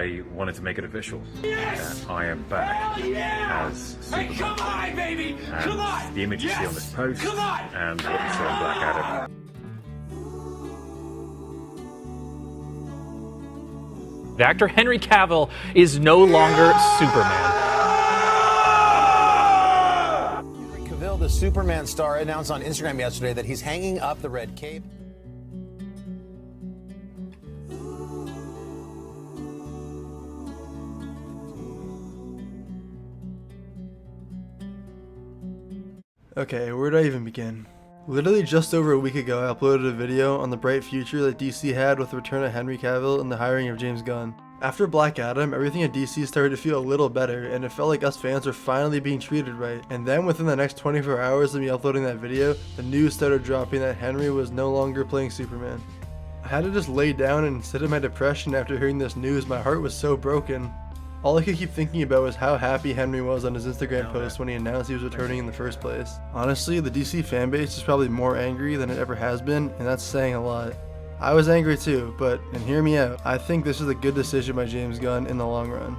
I wanted to make it official that I am back as Superman. Come on, baby! Come on! And the image you see on this post and what you saw in Black Adam. Actor Henry Cavill is no longer Superman. Henry Cavill, the Superman star, announced on Instagram yesterday that he's hanging up the red cape. Okay, where do I even begin? Literally just over a week ago, I uploaded a video on the bright future that DC had with the return of Henry Cavill and the hiring of James Gunn. After Black Adam, everything at DC started to feel a little better, and it felt like us fans were finally being treated right. And then within the next 24 hours of me uploading that video, the news started dropping that Henry was no longer playing Superman. I had to just lay down and sit in my depression after hearing this news. My heart was so broken. All I could keep thinking about was how happy Henry was on his Instagram post when he announced he was returning in the first place. Honestly, the DC fanbase is probably more angry than it ever has been, and that's saying a lot. I was angry too, but, and hear me out, I think this is a good decision by James Gunn in the long run.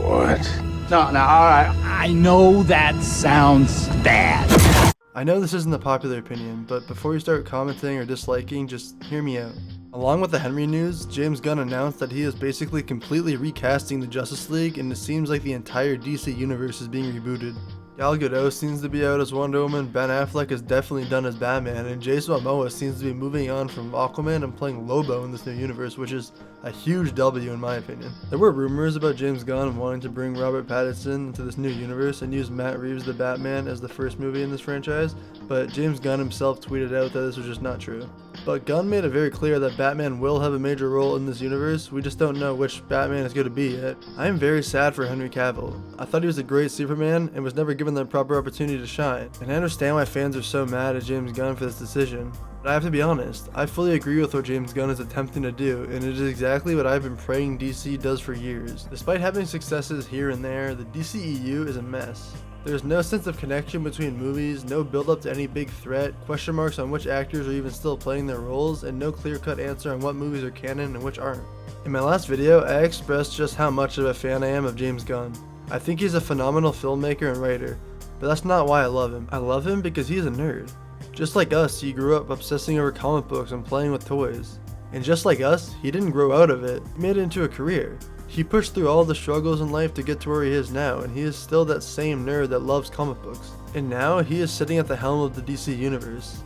What? No, alright. I know that sounds bad. I know this isn't the popular opinion, but before you start commenting or disliking, just hear me out. Along with the Henry news, James Gunn announced that he is basically completely recasting the Justice League, and it seems like the entire DC universe is being rebooted. Gal Gadot seems to be out as Wonder Woman, Ben Affleck is definitely done as Batman, and Jason Momoa seems to be moving on from Aquaman and playing Lobo in this new universe, which is a huge W in my opinion. There were rumors about James Gunn wanting to bring Robert Pattinson into this new universe and use Matt Reeves' The Batman as the first movie in this franchise, but James Gunn himself tweeted out that this was just not true. But Gunn made it very clear that Batman will have a major role in this universe, we just don't know which Batman is going to be yet. I am very sad for Henry Cavill. I thought he was a great Superman and was never given the proper opportunity to shine, and I understand why fans are so mad at James Gunn for this decision. But I have to be honest, I fully agree with what James Gunn is attempting to do, and it is exactly what I've been praying DC does for years. Despite having successes here and there, the DCEU is a mess. There's no sense of connection between movies, no build up to any big threat, question marks on which actors are even still playing their roles, and no clear-cut answer on what movies are canon and which aren't. In my last video, I expressed just how much of a fan I am of James Gunn. I think he's a phenomenal filmmaker and writer, but that's not why I love him. I love him because he's a nerd. Just like us, he grew up obsessing over comic books and playing with toys. And just like us, he didn't grow out of it, he made it into a career. He pushed through all the struggles in life to get to where he is now, and he is still that same nerd that loves comic books. And now, he is sitting at the helm of the DC universe.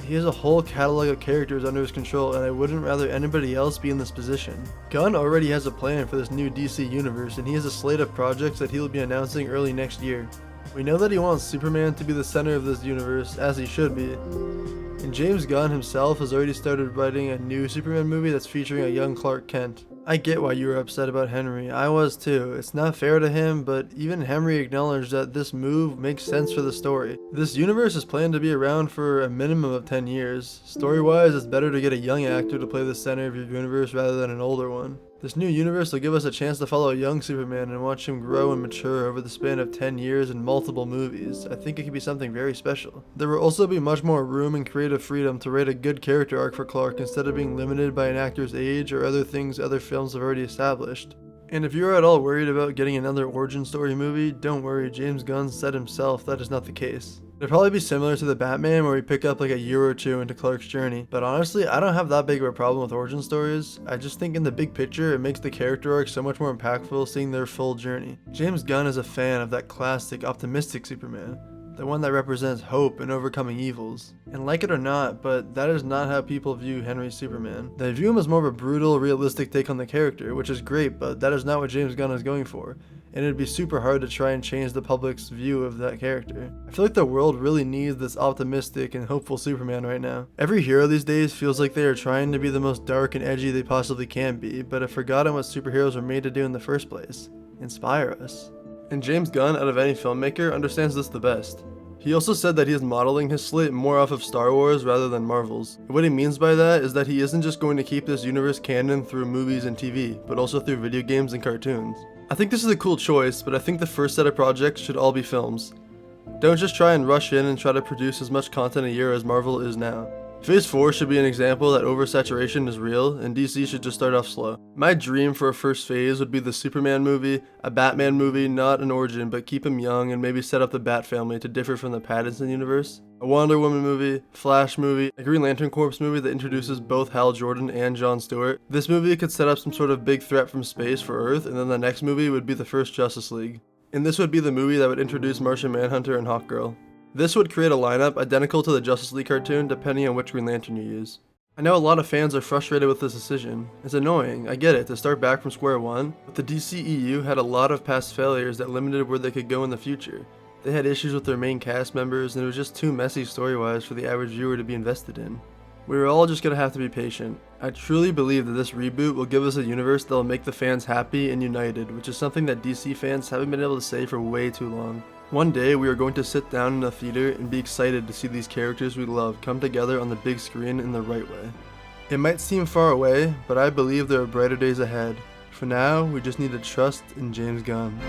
He has a whole catalog of characters under his control, and I wouldn't rather anybody else be in this position. Gunn already has a plan for this new DC universe, and he has a slate of projects that he will be announcing early next year. We know that he wants Superman to be the center of this universe, as he should be. And James Gunn himself has already started writing a new Superman movie that's featuring a young Clark Kent. I get why you were upset about Henry, I was too. It's not fair to him, but even Henry acknowledged that this move makes sense for the story. This universe is planned to be around for a minimum of 10 years. Story-wise, it's better to get a young actor to play the center of your universe rather than an older one. This new universe will give us a chance to follow a young Superman and watch him grow and mature over the span of 10 years in multiple movies. I think it could be something very special. There will also be much more room and creative freedom to write a good character arc for Clark instead of being limited by an actor's age or other things other films have already established. And if you're at all worried about getting another origin story movie, don't worry, James Gunn said himself that is not the case. It'll probably be similar to the Batman where we pick up like a year or two into Clark's journey, but honestly I don't have that big of a problem with origin stories. I just think in the big picture it makes the character arc so much more impactful seeing their full journey. James Gunn is a fan of that classic optimistic Superman, the one that represents hope and overcoming evils. And like it or not, but that is not how people view Henry's Superman. They view him as more of a brutal, realistic take on the character, which is great, but that is not what James Gunn is going for. And it'd be super hard to try and change the public's view of that character. I feel like the world really needs this optimistic and hopeful Superman right now. Every hero these days feels like they are trying to be the most dark and edgy they possibly can be, but have forgotten what superheroes were made to do in the first place. Inspire us. And James Gunn, out of any filmmaker, understands this the best. He also said that he is modeling his slate more off of Star Wars rather than Marvel's. What he means by that is that he isn't just going to keep this universe canon through movies and TV, but also through video games and cartoons. I think this is a cool choice, but I think the first set of projects should all be films. Don't just try and rush in and try to produce as much content a year as Marvel is now. Phase 4 should be an example that oversaturation is real, and DC should just start off slow. My dream for a first phase would be the Superman movie, a Batman movie, not an origin, but keep him young and maybe set up the Bat family to differ from the Pattinson universe. A Wonder Woman movie, Flash movie, a Green Lantern Corps movie that introduces both Hal Jordan and Jon Stewart. This movie could set up some sort of big threat from space for Earth, and then the next movie would be the first Justice League. And this would be the movie that would introduce Martian Manhunter and Hawkgirl. This would create a lineup identical to the Justice League cartoon depending on which Green Lantern you use. I know a lot of fans are frustrated with this decision. It's annoying, I get it, to start back from square one, but the DCEU had a lot of past failures that limited where they could go in the future. They had issues with their main cast members, and it was just too messy story-wise for the average viewer to be invested in. We were all just gonna have to be patient. I truly believe that this reboot will give us a universe that will make the fans happy and united, which is something that DC fans haven't been able to say for way too long. One day we are going to sit down in a theater and be excited to see these characters we love come together on the big screen in the right way. It might seem far away, but I believe there are brighter days ahead. For now, we just need to trust in James Gunn.